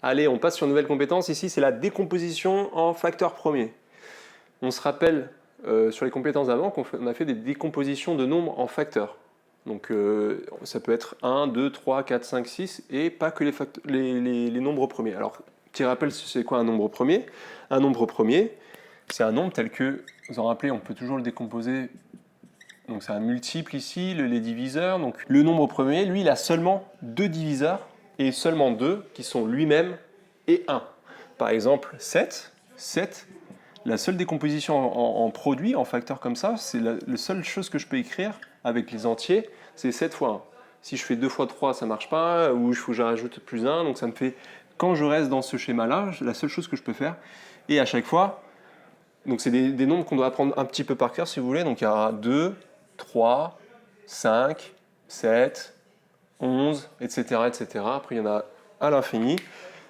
Allez, on passe sur une nouvelle compétence. Ici, c'est la décomposition en facteurs premiers. On se rappelle sur les compétences d'avant qu'on a fait des décompositions de nombres en facteurs. Donc ça peut être 1, 2, 3, 4, 5, 6 et pas que les nombres premiers. Alors, petit rappel, c'est quoi un nombre premier? Un nombre premier, c'est un nombre tel que, vous en rappelez, on peut toujours le décomposer. Donc c'est un multiple ici, les diviseurs. Donc le nombre premier, lui, il a seulement deux diviseurs et seulement deux qui sont lui-même et 1. Par exemple, 7, la seule décomposition en produit, en facteur comme ça, c'est la seule chose que je peux écrire avec les entiers, c'est 7 fois 1. Si je fais 2 fois 3, ça ne marche pas, ou il faut que je rajoute plus 1, donc ça me fait, quand je reste dans ce schéma-là, la seule chose que je peux faire, et à chaque fois, donc c'est des nombres qu'on doit apprendre un petit peu par cœur si vous voulez, donc il y aura 2, 3, 5, 7, 11, etc., etc. Après, il y en a à l'infini.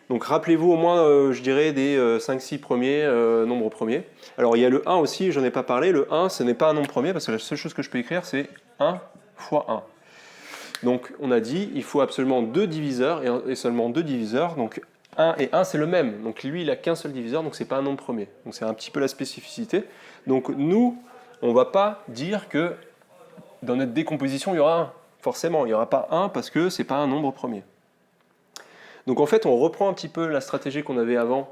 Donc rappelez-vous au moins, je dirais, des 5-6 premiers nombres premiers. Alors il y a le 1 aussi, je n'en ai pas parlé. Le 1, ce n'est pas un nombre premier parce que la seule chose que je peux écrire, c'est 1 fois 1. Donc on a dit, il faut absolument deux diviseurs et seulement deux diviseurs. Donc 1 et 1, c'est le même. Donc lui, il n'a qu'un seul diviseur, donc ce n'est pas un nombre premier. Donc c'est un petit peu la spécificité. Donc nous, on ne va pas dire que dans notre décomposition, il y aura 1. Forcément, il n'y aura pas 1 parce que ce n'est pas un nombre premier. Donc en fait, on reprend un petit peu la stratégie qu'on avait avant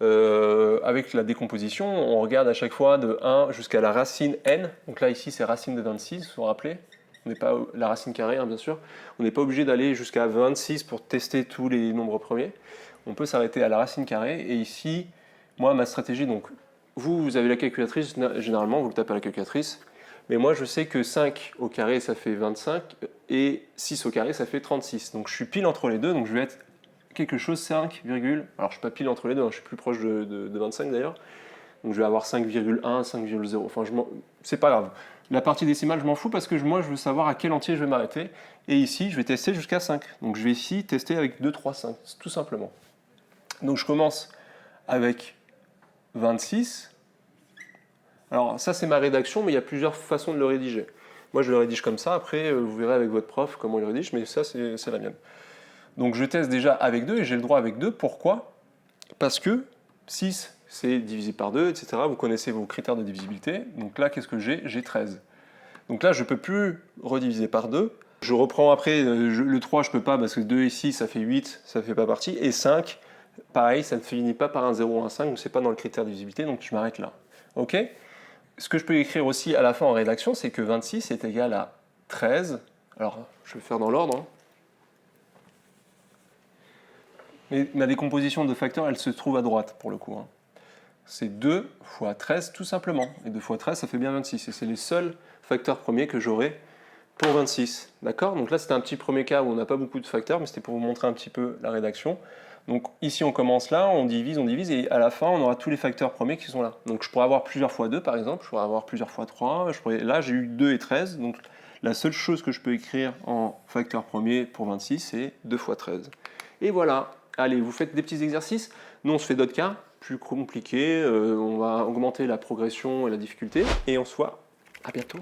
avec la décomposition. On regarde à chaque fois de 1 jusqu'à la racine n. Donc là, ici, c'est racine de 26, vous vous rappelez. On n'est pas la racine carrée, hein, bien sûr. On n'est pas obligé d'aller jusqu'à 26 pour tester tous les nombres premiers. On peut s'arrêter à la racine carrée. Et ici, moi, ma stratégie, donc vous avez la calculatrice, généralement, vous le tapez à la calculatrice. Mais moi, je sais que 5 au carré, ça fait 25, et 6 au carré, ça fait 36. Donc je suis pile entre les deux, donc je vais être quelque chose 5, alors je ne suis pas pile entre les deux, hein, je suis plus proche de 25 d'ailleurs. Donc je vais avoir 5,1, 5,0. Enfin, c'est pas grave. La partie décimale, je m'en fous parce que moi, je veux savoir à quel entier je vais m'arrêter. Et ici, je vais tester jusqu'à 5. Donc je vais ici tester avec 2, 3, 5, tout simplement. Donc je commence avec 26. Alors ça, c'est ma rédaction, mais il y a plusieurs façons de le rédiger. Moi, je le rédige comme ça. Après, vous verrez avec votre prof comment il le rédige, mais ça, c'est la mienne. Donc je teste déjà avec 2 et j'ai le droit avec 2. Pourquoi? Parce que 6, c'est divisé par 2, etc. Vous connaissez vos critères de divisibilité. Donc là, qu'est-ce que j'ai? J'ai 13. Donc là, je ne peux plus rediviser par 2. Je reprends après, le 3, je ne peux pas parce que 2 et 6, ça fait 8, ça ne fait pas partie. Et 5, pareil, ça ne finit pas par un 0 ou un 5, donc ce n'est pas dans le critère de divisibilité, donc je m'arrête là. OK? Ce que je peux écrire aussi à la fin en rédaction, c'est que 26 est égal à 13. Alors, je vais le faire dans l'ordre. Hein. Mais ma décomposition de facteurs, elle se trouve à droite, pour le coup. Hein. C'est 2 fois 13, tout simplement. Et 2 fois 13, ça fait bien 26. Et c'est les seuls facteurs premiers que j'aurai pour 26. D'accord? Donc là, c'était un petit premier cas où on n'a pas beaucoup de facteurs, mais c'était pour vous montrer un petit peu la rédaction. Donc ici, on commence là, on divise, et à la fin, on aura tous les facteurs premiers qui sont là. Donc je pourrais avoir plusieurs fois 2, par exemple, je pourrais avoir plusieurs fois 3. Là, j'ai eu 2 et 13, donc la seule chose que je peux écrire en facteur premier pour 26, c'est 2 fois 13. Et voilà. Allez, vous faites des petits exercices. Nous, on se fait d'autres cas plus compliqués. On va augmenter la progression et la difficulté. Et on se voit à bientôt.